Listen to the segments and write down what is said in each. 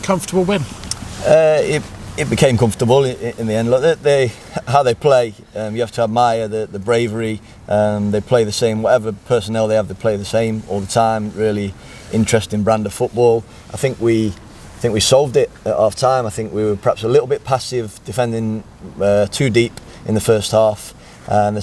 comfortable win? It became comfortable in the end. Look, how they play, you have to admire the bravery. They play the same, whatever personnel they have, they play the same all the time. Really interesting brand of football. I think we solved it at half time. I think we were perhaps a little bit passive, defending too deep in the first half. And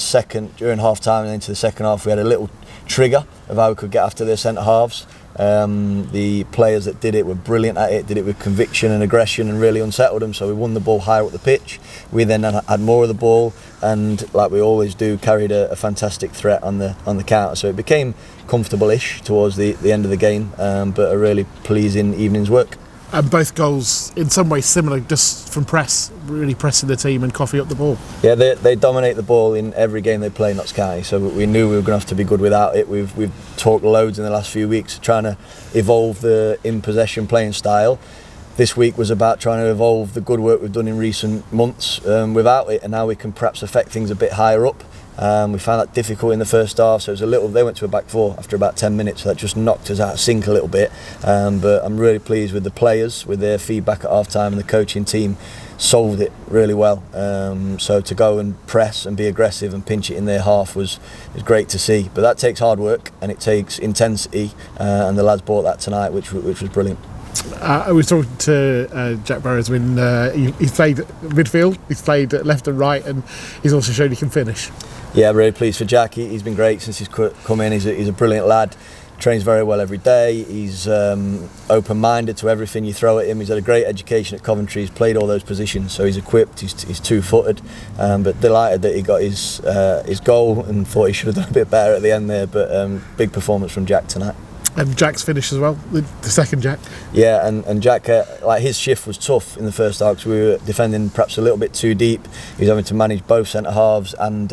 during half time and into the second half, we had a little trigger of how we could get after their centre halves. The players that did it were brilliant at it, did it with conviction and aggression, and really unsettled them. So we won the ball higher up the pitch. We then had more of the ball, and like we always do, carried a fantastic threat on the counter. So it became comfortable-ish towards the end of the game, but a really pleasing evening's work. And both goals in some ways similar, just from press, really pressing the team and coughing up the ball. Yeah, they dominate the ball in every game they play, Notts County, so we knew we were going to have to be good without it. We've talked loads in the last few weeks trying to evolve the in-possession playing style. This week was about trying to evolve the good work we've done in recent months without it, and now we can perhaps affect things a bit higher up. We found that difficult in the first half, so it was they went to a back four after about 10 minutes, so that just knocked us out of sync a little bit. But I'm really pleased with the players, with their feedback at half time, and the coaching team solved it really well. So to go and press and be aggressive and pinch it in their half was great to see. But that takes hard work and it takes intensity, and the lads brought that tonight, which was brilliant. I was talking to Jack Burrows when he's played midfield, he's played left and right, and he's also shown he can finish. Yeah, really pleased for Jack. He's been great since he's come in. He's a brilliant lad. Trains very well every day. He's open-minded to everything you throw at him. He's had a great education at Coventry. He's played all those positions, so he's equipped. He's two-footed. But delighted that he got his goal, and thought he should have done a bit better at the end there. But big performance from Jack tonight. And Jack's finish as well, the second Jack. Yeah, and Jack, his shift was tough in the first half because we were defending perhaps a little bit too deep. He was having to manage both centre halves and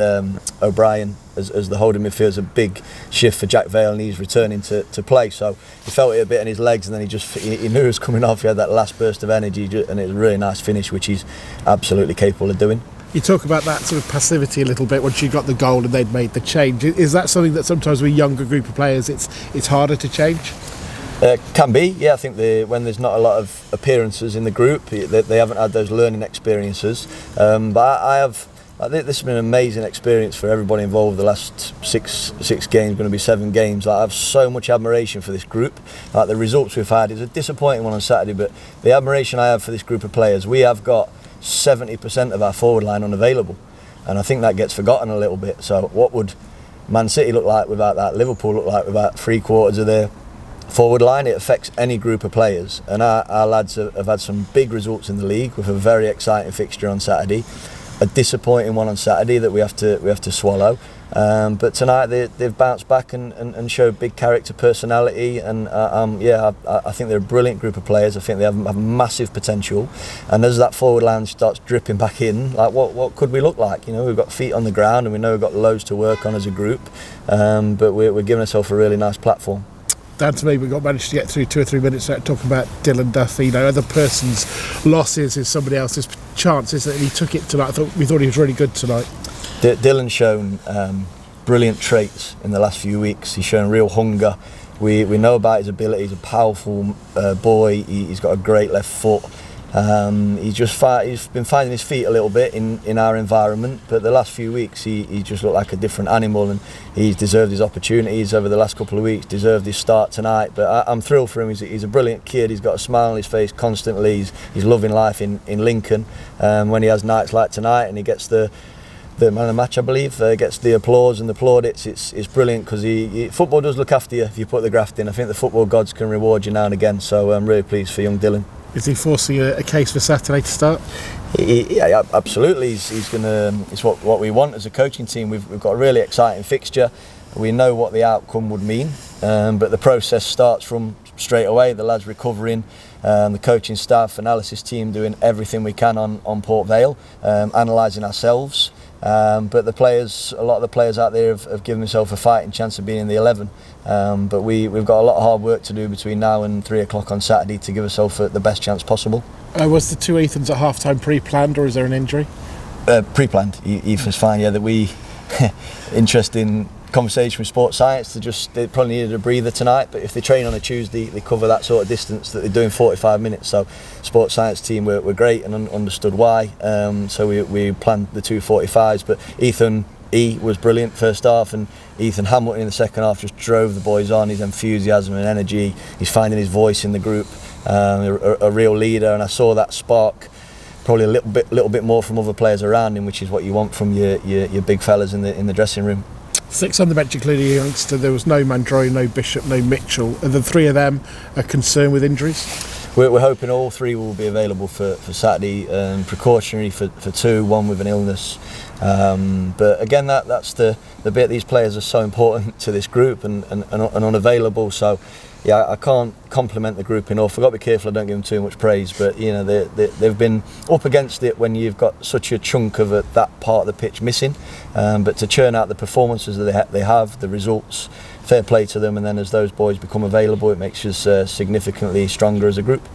O'Brien as the holding midfield. Is a big shift for Jack Vale, and he's returning to play. So he felt it a bit in his legs, and then he knew it was coming off. He had that last burst of energy, and it was a really nice finish, which he's absolutely capable of doing. You talk about that sort of passivity a little bit once you got the goal and they'd made the change. Is that something that sometimes with younger group of players it's harder to change? Can be, yeah. I think when there's not a lot of appearances in the group, they haven't had those learning experiences. But I think this has been an amazing experience for everybody involved. The last six games, going to be 7 games. I have so much admiration for this group. The results we've had is a disappointing one on Saturday, but the admiration I have for this group of players, we have got 70% of our forward line unavailable, and I think that gets forgotten a little bit. So what would Man City look like without that? Liverpool look like without 3/4 of their forward line? It affects any group of players, and our lads have had some big results in the league with a very exciting fixture on Saturday, a disappointing one on Saturday that we have to swallow. But tonight they've bounced back and showed big character, personality, and I think they're a brilliant group of players. I think they have massive potential, and as that forward line starts dripping back in, like what could we look like? You know, we've got feet on the ground, and we know we've got loads to work on as a group, but we're giving ourselves a really nice platform. Dan, to me, we managed to get through 2 or 3 minutes talking about Dylan Duffy. You know, other person's losses is somebody else's chances, and he took it tonight. We thought he was really good tonight. Dylan's shown brilliant traits in the last few weeks. He's shown real hunger. We know about his ability. He's a powerful boy. He's got a great left foot. He's been finding his feet a little bit in our environment, but the last few weeks he just looked like a different animal, and he's deserved his opportunities over the last couple of weeks, deserved his start tonight. But I'm thrilled for him. He's a brilliant kid. He's got a smile on his face constantly. He's loving life in Lincoln. When he has nights like tonight and he gets the man of the match, I believe, gets the applause and the plaudits, it's brilliant, because football does look after you if you put the graft in. I think the football gods can reward you now and again, so I'm really pleased for young Dylan. Is he forcing a case for Saturday to start? Yeah, absolutely. It's what we want as a coaching team. We've got a really exciting fixture. We know what the outcome would mean, but the process starts from straight away. The lads recovering, the coaching staff, analysis team doing everything we can on Port Vale, analysing ourselves. But a lot of the players out there have given themselves a fighting chance of being in the 11. But we've got a lot of hard work to do between now and 3 o'clock on Saturday to give ourselves the best chance possible. Was the 2 Ethans at half-time pre-planned, or is there an injury? Pre-planned. Ethan's fine. Yeah, that we interesting conversation with sports science. They probably needed a breather tonight, but if they train on a Tuesday, they cover that sort of distance that they do in 45 minutes. So sports science team were great and understood why. So we planned the 2:45s, but Ethan was brilliant first half, and Ethan Hamilton in the second half just drove the boys on. His enthusiasm and energy, he's finding his voice in the group, a real leader, and I saw that spark probably a little bit more from other players around him, which is what you want from your big fellas in the dressing room. 6 on the bench, including a youngster. There was no Mandroy, no Bishop, no Mitchell. Are the 3 of them a concern with injuries? We're hoping all 3 will be available for Saturday, precautionary for 2, 1 with an illness. But again, that's the bit. These players are so important to this group and unavailable. So yeah, I can't compliment the group enough. I've got to be careful I don't give them too much praise, but you know they've been up against it when you've got such a chunk of that part of the pitch missing. But to churn out the performances that they have, the results, fair play to them. And then as those boys become available, it makes us significantly stronger as a group.